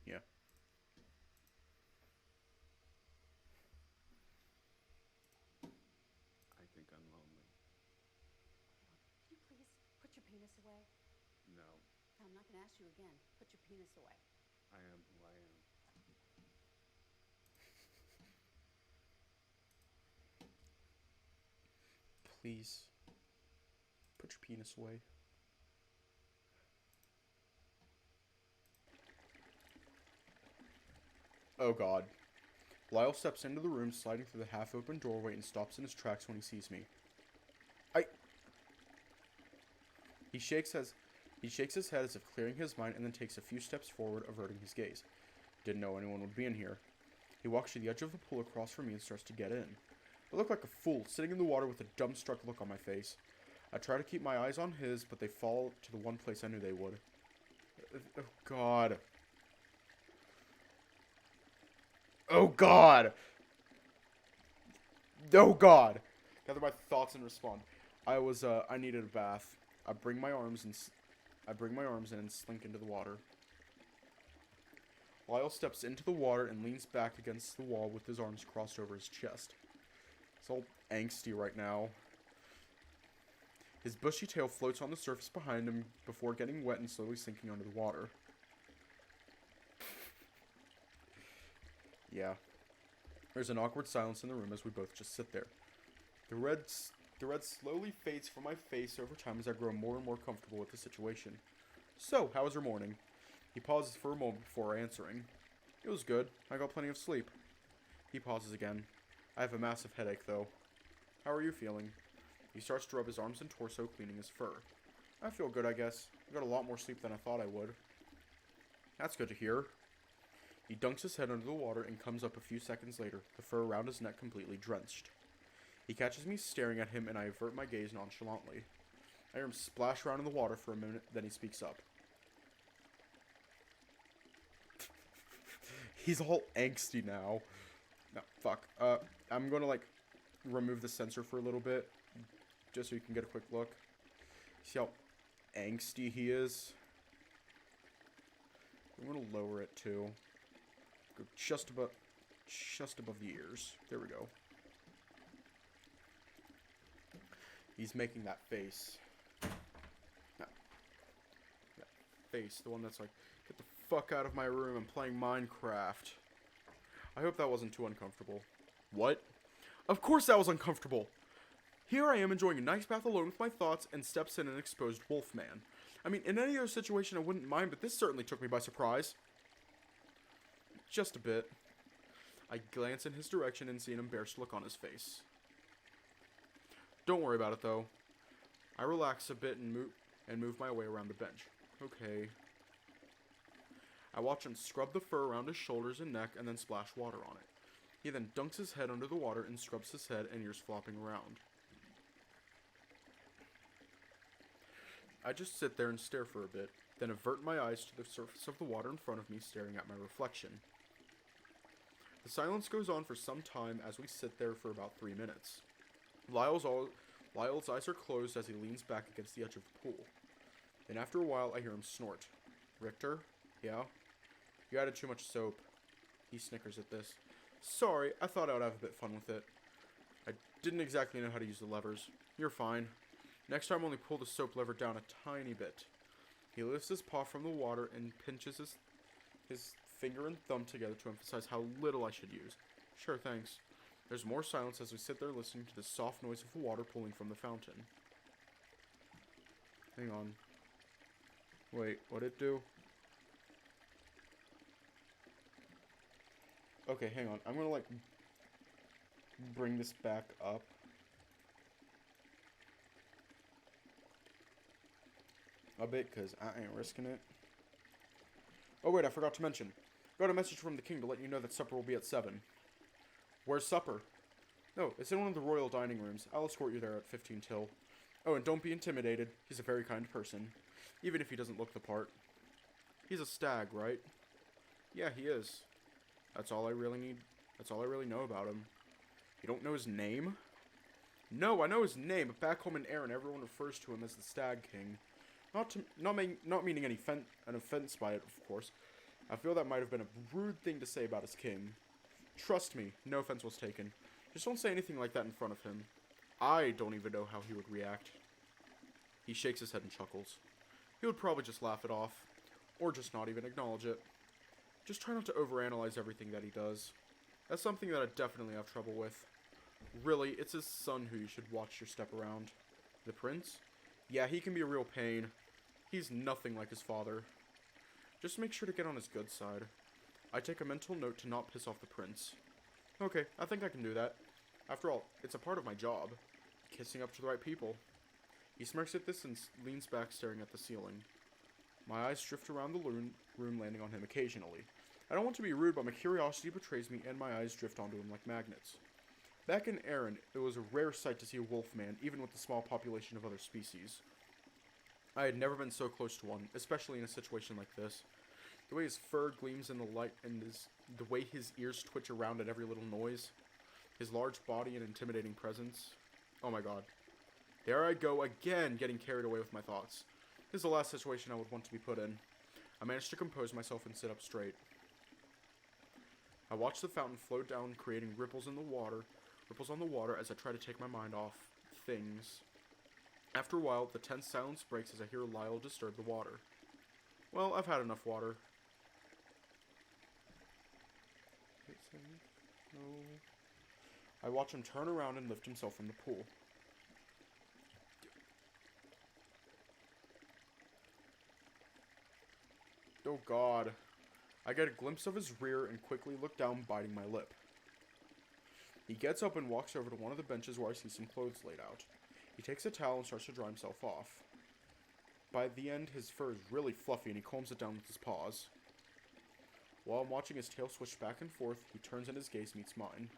A: Yeah.
E: I think I'm lonely.
F: Can you please put your penis away?
E: No,
F: I'm not going to ask you again. Put your penis away.
E: I am who I am.
A: Please. Put your penis away. Oh god. Lyle steps into the room, sliding through the half-open doorway, and stops in his tracks when he sees me. He shakes his head as if clearing his mind, and then takes a few steps forward, averting his gaze. Didn't know anyone would be in here. He walks to the edge of the pool across from me and starts to get in. I look like a fool, sitting in the water with a dumbstruck look on my face. I try to keep my eyes on his, but they fall to the one place I knew they would. Oh god. Oh god! Oh god! Gather my thoughts and respond. I needed a bath. I bring my arms in and slink into the water. Lyle steps into the water and leans back against the wall with his arms crossed over his chest. He's all angsty right now. His bushy tail floats on the surface behind him before getting wet and slowly sinking under the water. Yeah. There's an awkward silence in the room as we both just sit there. The red slowly fades from my face over time as I grow more and more comfortable with the situation. So, how was your morning? He pauses for a moment before answering. It was good. I got plenty of sleep. He pauses again. I have a massive headache, though. How are you feeling? He starts to rub his arms and torso, cleaning his fur. I feel good, I guess. I got a lot more sleep than I thought I would. That's good to hear. He dunks his head under the water and comes up a few seconds later, the fur around his neck completely drenched. He catches me staring at him and I avert my gaze nonchalantly. I hear him splash around in the water for a minute, then he speaks up. He's all angsty now. No, fuck. I'm gonna, remove the sensor for a little bit, just so you can get a quick look. See how angsty he is? I'm gonna lower it, too. Go just above the ears. There we go. He's making that face. No. That face, the one that's like, get the fuck out of my room, I'm playing Minecraft. I hope that wasn't too uncomfortable. What? Of course that was uncomfortable! Here I am enjoying a nice bath alone with my thoughts, and steps in an exposed wolf man. I mean, in any other situation I wouldn't mind, but this certainly took me by surprise. Just a bit. I glance in his direction and see an embarrassed look on his face. Don't worry about it, though. I relax a bit and move my way around the bench. Okay. I watch him scrub the fur around his shoulders and neck and then splash water on it. He then dunks his head under the water and scrubs his head and ears flopping around. I just sit there and stare for a bit, then avert my eyes to the surface of the water in front of me, staring at my reflection. The silence goes on for some time as we sit there for about 3 minutes. Lyle's eyes are closed as he leans back against the edge of the pool. Then after a while, I hear him snort. Richter? Yeah? You added too much soap. He snickers at this. Sorry, I thought I would have a bit fun with it. I didn't exactly know how to use the levers. You're fine. Next time, only pull the soap lever down a tiny bit. He lifts his paw from the water and pinches his finger and thumb together to emphasize how little I should use. Sure, thanks. There's more silence as we sit there listening to the soft noise of the water pooling from the fountain. Hang on. Wait, what'd it do? Okay, hang on. I'm gonna, like, bring this back up. A bit, because I ain't risking it. Oh, wait, I forgot to mention. Got a message from the king to let you know that supper will be at 7. Where's supper? No, it's in one of the royal dining rooms. I'll escort you there at 15 till. Oh, and don't be intimidated. He's a very kind person. Even if he doesn't look the part. He's a stag, right? Yeah, he is. That's all I really need. That's all I really know about him. You don't know his name? No, I know his name, but back home in Erin, everyone refers to him as the Stag King. Not meaning any an offense by it, of course. I feel that might have been a rude thing to say about his king. Trust me, no offense was taken. Just don't say anything like that in front of him. I don't even know how he would react. He shakes his head and chuckles. He would probably just laugh it off, or just not even acknowledge it. Just try not to overanalyze everything that he does. That's something that I definitely have trouble with. Really, it's his son who you should watch your step around. The prince? Yeah, he can be a real pain. He's nothing like his father. Just make sure to get on his good side. I take a mental note to not piss off the prince. Okay, I think I can do that. After all, it's a part of my job. Kissing up to the right people. He smirks at this and leans back, staring at the ceiling. My eyes drift around the room, landing on him occasionally. I don't want to be rude, but my curiosity betrays me, and my eyes drift onto him like magnets. Back in Erin, it was a rare sight to see a wolf man, even with the small population of other species. I had never been so close to one, especially in a situation like this. The way his fur gleams in the light, and the way his ears twitch around at every little noise. His large body and intimidating presence. Oh my god. There I go again, getting carried away with my thoughts. This is the last situation I would want to be put in. I managed to compose myself and sit up straight. I watch the fountain flow down, creating ripples on the water as I try to take my mind off things. After a while, the tense silence breaks as I hear Lyre disturb the water. Well, I've had enough water. No. I watch him turn around and lift himself from the pool. Oh god. I get a glimpse of his rear and quickly look down, biting my lip. He gets up and walks over to one of the benches where I see some clothes laid out. He takes a towel and starts to dry himself off. By the end, his fur is really fluffy and he combs it down with his paws. While I'm watching his tail switch back and forth, he turns and his gaze meets mine.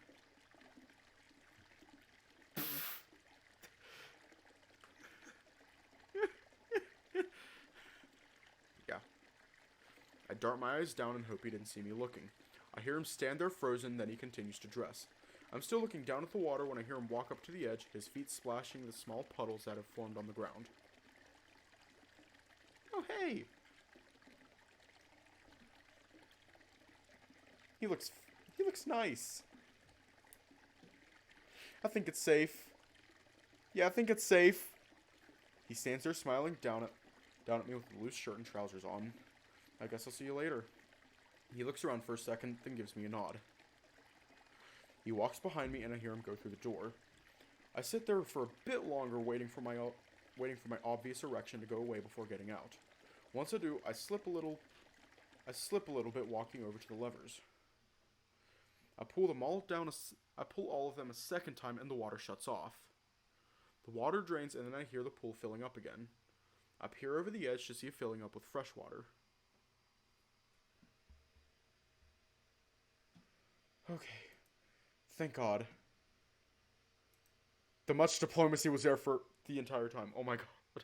A: Yeah. I dart my eyes down and hope he didn't see me looking. I hear him stand there frozen, then he continues to dress. I'm still looking down at the water when I hear him walk up to the edge, his feet splashing the small puddles that have formed on the ground. Oh, hey! He looks nice. I think it's safe. Yeah, I think it's safe. He stands there smiling down at me with a loose shirt and trousers on. I guess I'll see you later. He looks around for a second, then gives me a nod. He walks behind me and I hear him go through the door. I sit there for a bit longer waiting for my waiting for my obvious erection to go away before getting out. Once I do, I slip a little bit walking over to the levers. I pull all of them a second time and the water shuts off. The water drains and then I hear the pool filling up again. I peer over the edge to see it filling up with fresh water. Okay. Thank God. The much diplomacy was there for the entire time. Oh my God.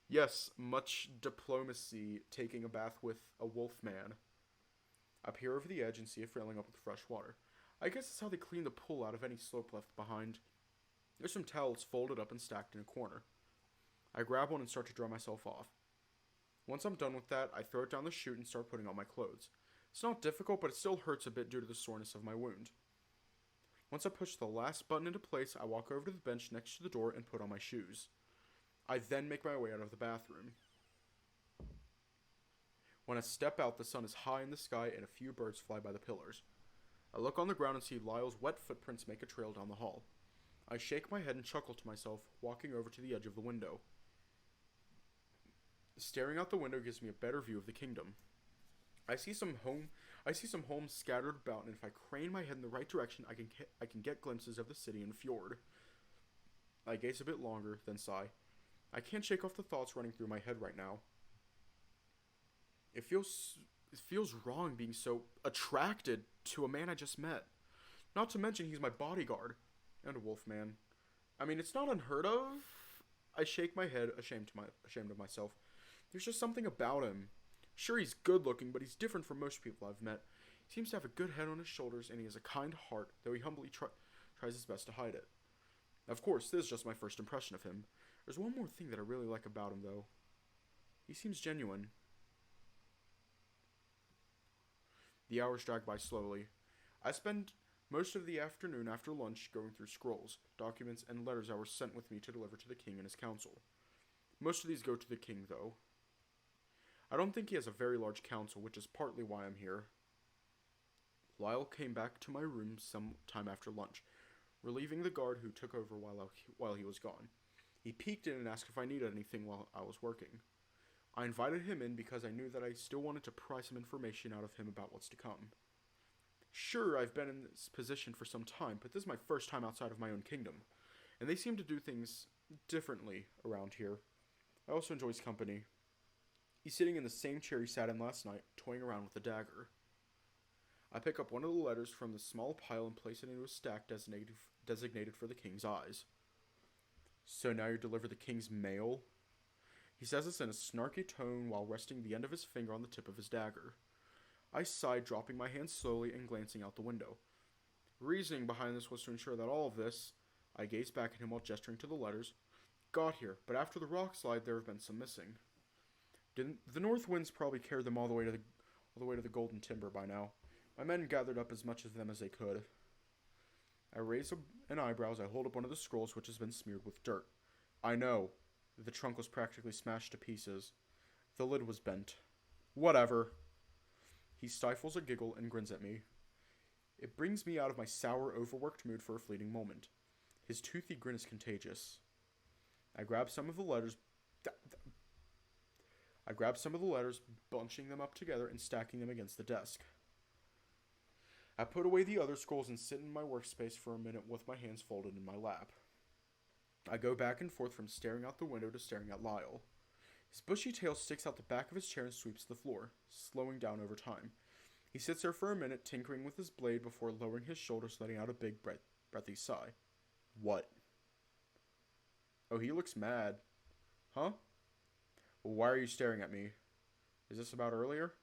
A: Yes, much diplomacy taking a bath with a wolf man. I peer over the edge and see it filling up with fresh water. I guess that's how they clean the pool out of any slope left behind. There's some towels folded up and stacked in a corner. I grab one and start to dry myself off. Once I'm done with that, I throw it down the chute and start putting on my clothes. It's not difficult, but it still hurts a bit due to the soreness of my wound. Once I push the last button into place, I walk over to the bench next to the door and put on my shoes. I then make my way out of the bathroom. When I step out, the sun is high in the sky and a few birds fly by the pillars. I look on the ground and see Lyle's wet footprints make a trail down the hall. I shake my head and chuckle to myself, walking over to the edge of the window. Staring out the window gives me a better view of the kingdom. I see some homes scattered about, and if I crane my head in the right direction, I can get glimpses of the city and fjord. I gaze a bit longer, then sigh. I can't shake off the thoughts running through my head right now. It feels wrong being so attracted to a man I just met. Not to mention he's my bodyguard and a wolf man. I mean, it's not unheard of. I shake my head, ashamed of myself. There's just something about him. Sure, he's good looking, but he's different from most people I've met. He seems to have a good head on his shoulders, and he has a kind heart, though he humbly tries his best to hide it. Of course, this is just my first impression of him. There's one more thing that I really like about him, though. He seems genuine. The hours drag by slowly. I spend most of the afternoon after lunch going through scrolls, documents, and letters that were sent with me to deliver to the king and his council. Most of these go to the king, though. I don't think he has a very large council, which is partly why I'm here. Lyle came back to my room some time after lunch, relieving the guard who took over while he was gone. He peeked in and asked if I needed anything while I was working. I invited him in because I knew that I still wanted to pry some information out of him about what's to come. Sure, I've been in this position for some time, but this is my first time outside of my own kingdom, and they seem to do things differently around here. I also enjoy his company. He's sitting in the same chair he sat in last night, toying around with a dagger. I pick up one of the letters from the small pile and place it into a stack designated for the king's eyes. So now you deliver the king's mail? He says this in a snarky tone while resting the end of his finger on the tip of his dagger. I sighed, dropping my hand slowly and glancing out the window. Reasoning behind this was to ensure that all of this, I gazed back at him while gesturing to the letters, got here, but after the rock slide there have been some missing. The north winds probably carried them all the way to the golden timber by now. My men gathered up as much of them as they could. I raise an eyebrow as I hold up one of the scrolls which has been smeared with dirt. I know. The trunk was practically smashed to pieces. The lid was bent. Whatever. He stifles a giggle and grins at me. It brings me out of my sour, overworked mood for a fleeting moment. His toothy grin is contagious. I grab some of the letters, bunching them up together and stacking them against the desk. I put away the other scrolls and sit in my workspace for a minute with my hands folded in my lap. I go back and forth from staring out the window to staring at Lyle. His bushy tail sticks out the back of his chair and sweeps the floor, slowing down over time. He sits there for a minute, tinkering with his blade before lowering his shoulders, letting out a big, breathy sigh. What? Oh, he looks mad. Huh? Well, why are you staring at me? Is this about earlier?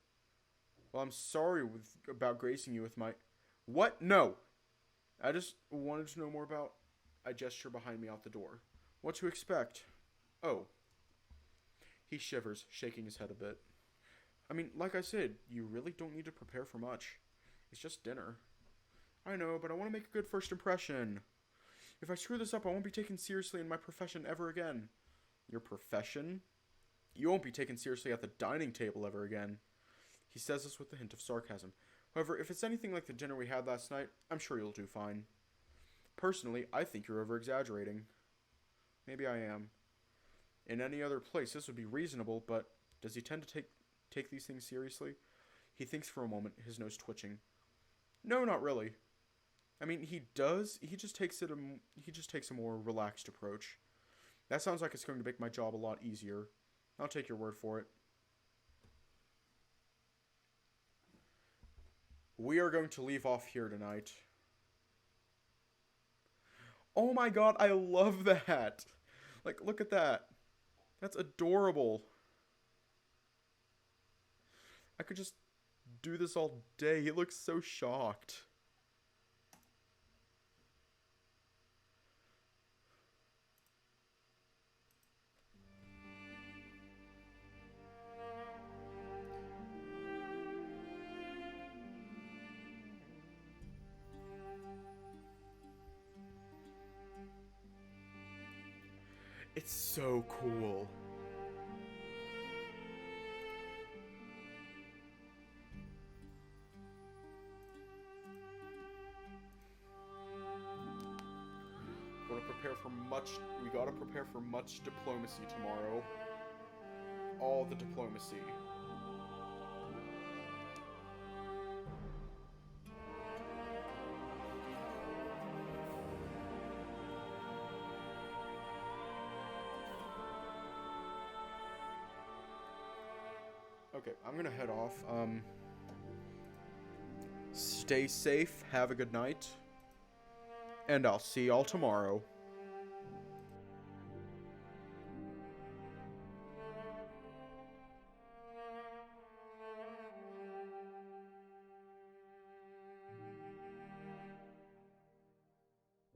A: Well, I'm sorry about gracing you with my... What? No! I just wanted to know more about... I gesture behind me out the door. What to expect? Oh. He shivers, shaking his head a bit. I mean, like I said, you really don't need to prepare for much. It's just dinner. I know, but I want to make a good first impression. If I screw this up, I won't be taken seriously in my profession ever again. Your profession? You won't be taken seriously at the dining table ever again. He says this with a hint of sarcasm. However, if it's anything like the dinner we had last night, I'm sure you'll do fine. Personally, I think you're over-exaggerating. Maybe I am. In any other place, this would be reasonable, but does he tend to take these things seriously? He thinks for a moment, his nose twitching. No, not really. I mean, he does. He just takes a more relaxed approach. That sounds like it's going to make my job a lot easier. I'll take your word for it. We are going to leave off here tonight. Oh my god, I love that. Like, look at that. That's adorable. I could just do this all day. He looks so shocked. It's so cool. We gotta prepare for much diplomacy tomorrow. All the diplomacy. Okay, I'm gonna head off. Stay safe, have a good night, and I'll see y'all tomorrow.